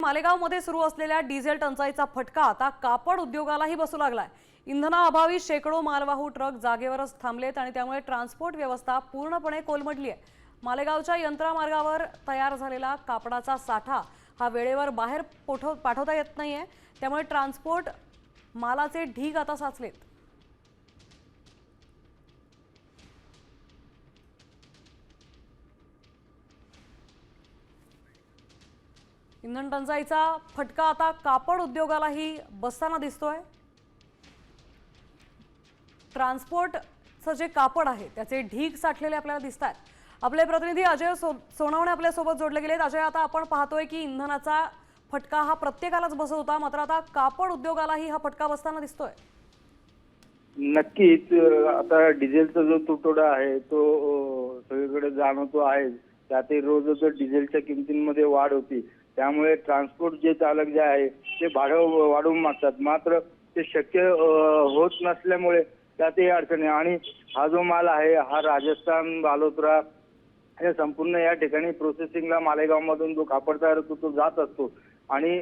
मालेगावमध्ये सुरू असलेल्या डिझेल टंचाईचा फटका आता कापड उद्योगालाही बसू लागलाय। इंधनाअभावी शेकडो मालवाहू ट्रक जागेवरच थांबलेत आणि त्यामुळे ट्रान्सपोर्ट व्यवस्था पूर्णपणे कोलमडली आहे। मालेगावच्या यंत्रमार्गावर तयार झालेला कापडाचा साठा हा वेळेवर बाहेर पाठवता येत नाहीये, त्यामुळे ट्रान्सपोर्ट मालाचे ढीग आता साचलेत। इंधन टंचाईचा फटका आता कापड उद्योगालाही बसताना दिसतोय। ट्रान्सपोर्टचं जे कापड आहे त्याचे ढीग साठलेले आपल्याला दिसतात। आपले प्रतिनिधी अजय सोनवणे आपल्या सोबत जोडले गेलेत। अजय, आता आपण पाहतोय की इंधनाचा फटका हा प्रत्येकालाच बसत होता, मात्र आता कापड उद्योगालाही हा फटका बसताना दिसतोय। नक्कीच आता डिझेलचा जो तुटवडा आहे तो सगळीकडे जाणवतो आहे। त्यातही रोज डिझेलच्या किमतींमध्ये वाढ होती, त्यामुळे ट्रान्सपोर्ट जे चालक जे आहे ते भाडं वाढवून मागतात, मात्र ते शक्य होत नसल्यामुळे त्यातही अडचणी। आणि हा जो माल आहे हा राजस्थान, बालोतरा या संपूर्ण या ठिकाणी प्रोसेसिंगला मालेगाव मधून जो कापड तयार होतो तो जात असतो। आणि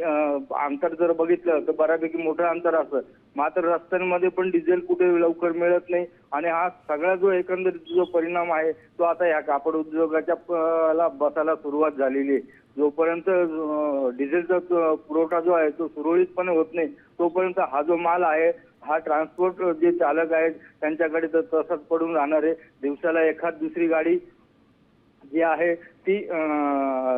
अंतर जर बघितलं तर बऱ्यापैकी मोठं अंतर असतं, मात्र रस्त्यांमध्ये पण डिझेल कुठे लवकर मिळत नाही। आणि हा सगळा जो एकंदरीत जो परिणाम आहे तो आता या कापड उद्योगाच्या ला बसायला सुरुवात झालेली आहे। जोपर्यंत डिझेलचा पुरवठा जो आहे तो सुरळीतपणे होत नाही तोपर्यंत हा जो माल आहे हा ट्रान्सपोर्ट जे चालक आहेत त्यांच्याकडे तर तसंच पडून राहणार आहे। दिवसाला एखाद दुसरी गाडी जी आहे ती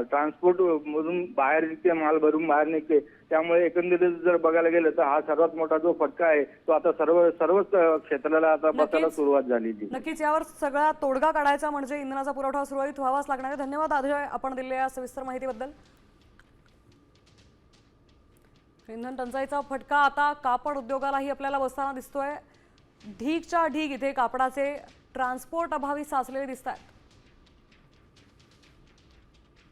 ट्रान्सपोर्ट मधून बाहेर निघते, माल भरून बाहेर निघते। त्यामुळे एकंदरीत जर बघायला गेलं तर हा सर्वात मोठा जो फटका आहे तो आता सर्वच क्षेत्राला आता बसायला सुरुवात झालेली। नक्कीच यावर सगळा तोडगा काढायचा म्हणजे इंधनाचा पुरवठा सुरळीत व्हावाच लागणार आहे। धन्यवाद अजय, आपण दिलेल्या सविस्तर माहितीबद्दल। इंधन टंचाईचा फटका आता कापड उद्योगालाही आपल्याला बसताना दिसतोय। ढीगच्या ढीग इथे कापडाचे ट्रान्सपोर्ट अभावी साचलेले दिसतात।